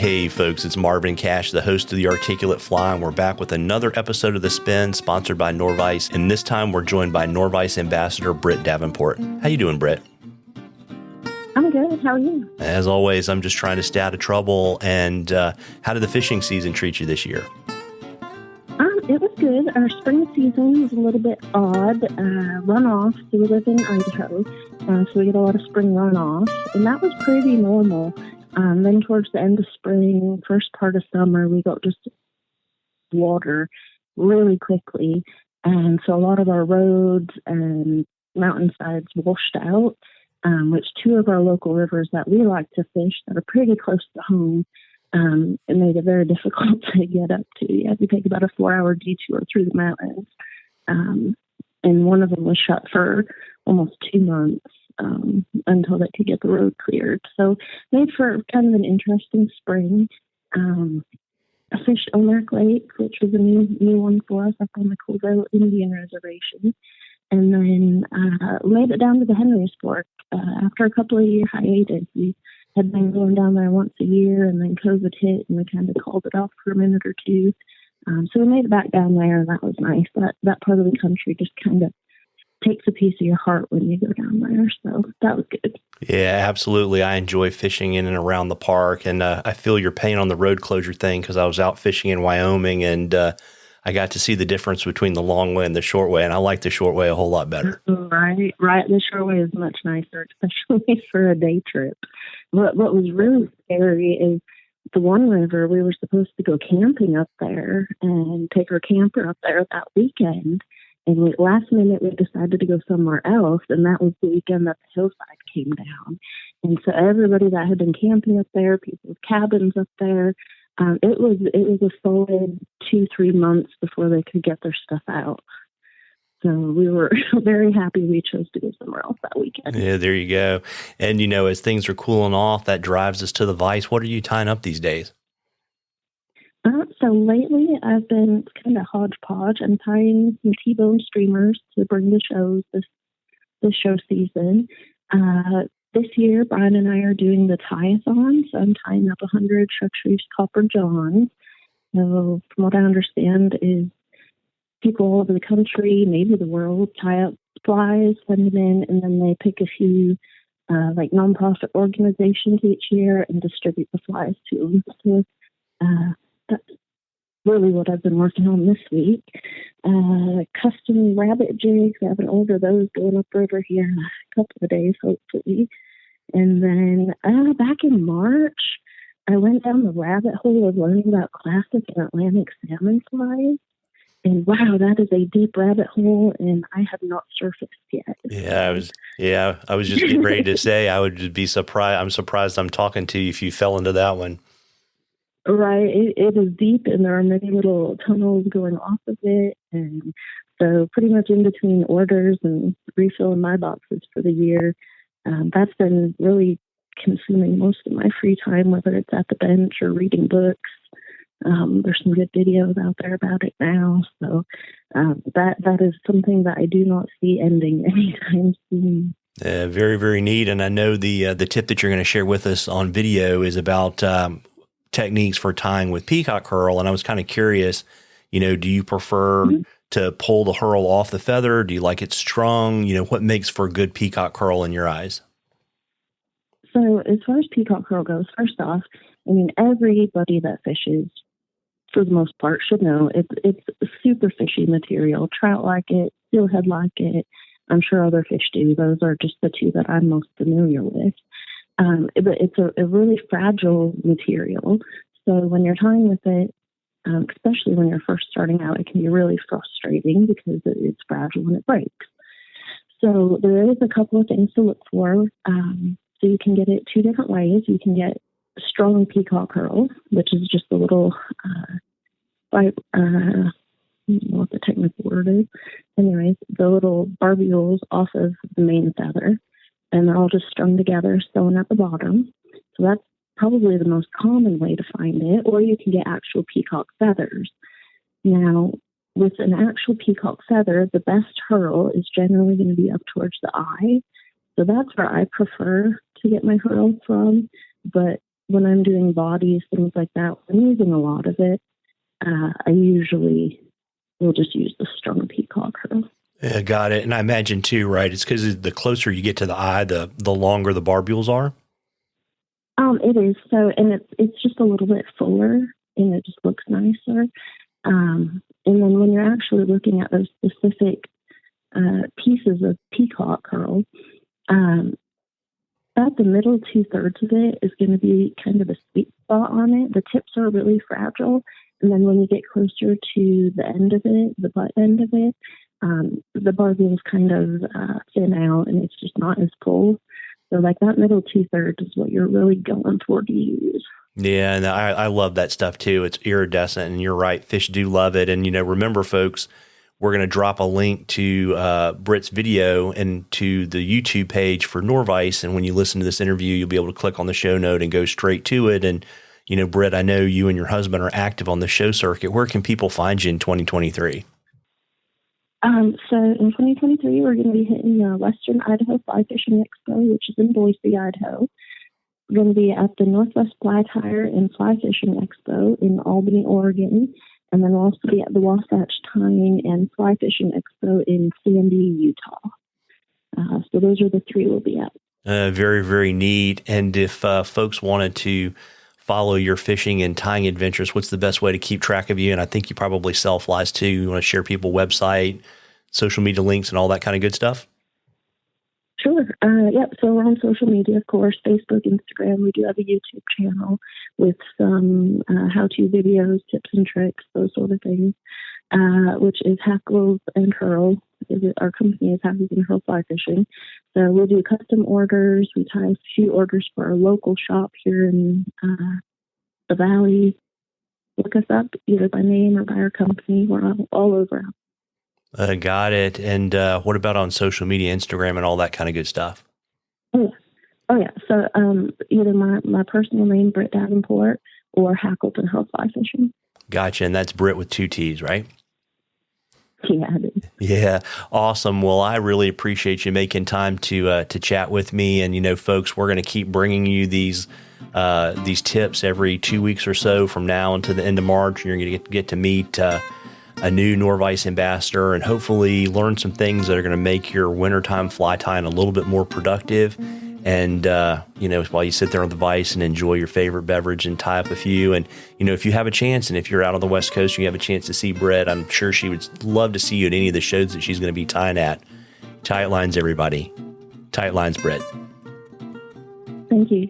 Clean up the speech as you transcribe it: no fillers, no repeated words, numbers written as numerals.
Hey folks, it's Marvin Cash, the host of The Articulate Fly, and we're back with another episode of The Spin, sponsored by Norvise, and this time we're joined by Norvise Ambassador Britt Davenport. How you doing, Britt? I'm good. How are you? As always, I'm just trying to stay out of trouble. And how did the fishing season treat you this year? It was good. Our spring season was a little bit odd. Runoff. So we live in Idaho, so we get a lot of spring runoff, and that was pretty normal. Then towards the end of spring, first part of summer, we got just water really quickly. And so a lot of our roads and mountainsides washed out, which two of our local rivers that we like to fish that are pretty close to home, it made it very difficult to get up to. You had to take about a 4-hour detour through the mountains. And one of them was shut for almost 2 months. Until they could get the road cleared. So made for kind of an interesting spring. I fished Omark Lake, which was a new one for us up on the Colville Indian Reservation. And then made it down to the Henry's Fork. After a couple of year hiatus, we had been going down there once a year, and then COVID hit, and we kind of called it off for a minute or two. So we made it back down there, and that was nice. That part of the country just kind of takes a piece of your heart when you go down there. So that was good. Yeah, absolutely. I enjoy fishing in and around the park, and I feel your pain on the road closure thing because I was out fishing in Wyoming, and I got to see the difference between the long way and the short way, and I like the short way a whole lot better. Right. The short way is much nicer, especially for a day trip. What was really scary is the one river, we were supposed to go camping up there and take our camper up there that weekend. And last minute, we decided to go somewhere else, and that was the weekend that the hillside came down. And so everybody that had been camping up there, people's cabins up there, it was a solid 2-3 months before they could get their stuff out. So we were very happy we chose to go somewhere else that weekend. Yeah, there you go. And, as things are cooling off, that drives us to the vise. What are you tying up these days? So lately, I've been kind of hodgepodge. I'm tying some T-bone streamers to bring the shows this show season. This year, Brian and I are doing the tie-a-thon, so I'm tying up 100 chartreuse copper johns. So from what I understand is people all over the country, maybe the world, tie up flies, send them in, and then they pick a few like nonprofit organizations each year and distribute the flies to them. So that's really what I've been working on this week. Custom rabbit jigs. I have an order of those going upriver here in a couple of days, hopefully. And then back in March, I went down the rabbit hole of learning about classic and Atlantic salmon flies. And wow, that is a deep rabbit hole, and I have not surfaced yet. I was just getting ready to say I would just be surprised. I'm surprised I'm talking to you if you fell into that one. Right. It is deep, and there are many little tunnels going off of it. And so pretty much in between orders and refilling my boxes for the year, that's been really consuming most of my free time, whether it's at the bench or reading books. There's some good videos out there about it now. So that is something that I do not see ending anytime soon. Very, very neat. And I know the tip that you're going to share with us on video is about techniques for tying with peacock herl. And I was kind of curious, do you prefer to pull the herl off the feather? Do you like it strung? What makes for a good peacock herl in your eyes? So as far as peacock herl goes, first off, everybody that fishes, for the most part, should know it's super fishy material. Trout like it, steelhead like it. I'm sure other fish do. Those are just the two that I'm most familiar with. But it's a really fragile material. So when you're tying with it, especially when you're first starting out, it can be really frustrating because it's fragile and it breaks. So there is a couple of things to look for. So you can get it 2 different ways. You can get strong peacock herl, which is just a little, I don't know what the technical word is. Anyways, the little barbules off of the main feather, and they're all just strung together, sewn at the bottom. So that's probably the most common way to find it, or you can get actual peacock feathers. Now, with an actual peacock feather, the best herl is generally going to be up towards the eye. So that's where I prefer to get my herl from. But when I'm doing bodies, things like that, when I'm using a lot of it, I usually will just use the strung peacock curl. Yeah, got it. And I imagine too, right? It's because the closer you get to the eye, the longer the barbules are. It is so, and it's just a little bit fuller, and it just looks nicer. And then when you're actually looking at those specific pieces of peacock curl, about the middle 2/3 of it is going to be kind of a sweet spot on it. The tips are really fragile, and then when you get closer to the end of it, the butt end of it, the barbules kind of thin out, and it's just not as full. So like that middle 2/3 is what you're really going for to use. Yeah, and I love that stuff too. It's iridescent, and you're right. Fish do love it. And, remember, folks, we're going to drop a link to Britt's video and to the YouTube page for Norvise. And when you listen to this interview, you'll be able to click on the show note and go straight to it. And, Britt, I know you and your husband are active on the show circuit. Where can people find you in 2023? So in 2023, we're going to be hitting the Western Idaho Fly Fishing Expo, which is in Boise, Idaho. We're going to be at the Northwest Fly Tire and Fly Fishing Expo in Albany, Oregon. And then we'll also be at the Wasatch Tying and Fly Fishing Expo in Sandy, Utah. So those are the three we'll be at. Very, very neat. And if folks wanted to follow your fishing and tying adventures, what's the best way to keep track of you? And I think you probably sell flies too. You want to share people website, social media links, and all that kind of good stuff? Sure. Yep. So we're on social media, of course, Facebook, Instagram. We do have a YouTube channel with some how-to videos, tips and tricks, those sort of things, which is Hackles and Hurl. Our company is Hackles and Hurl Fly Fishing. So we'll do custom orders. We tie a few orders for our local shop here in the Valley. Look us up either by name or by our company. We're all over. Got it. And what about on social media, Instagram, and all that kind of good stuff? Oh yeah. So either my personal name, Britt Davenport, or Hackles and Hurl Fly Fishing. Gotcha. And that's Britt with 2 T's, right? Yeah, I did. Yeah. Awesome. Well, I really appreciate you making time to chat with me. And, folks, we're going to keep bringing you these tips every 2 weeks or so from now until the end of March. You're going to get to meet a new Norvise ambassador and hopefully learn some things that are going to make your wintertime fly tying a little bit more productive. And, while you sit there on the vise and enjoy your favorite beverage and tie up a few. And, if you have a chance and if you're out on the West Coast and you have a chance to see Britt, I'm sure she would love to see you at any of the shows that she's going to be tying at. Tight lines, everybody. Tight lines, Britt. Thank you.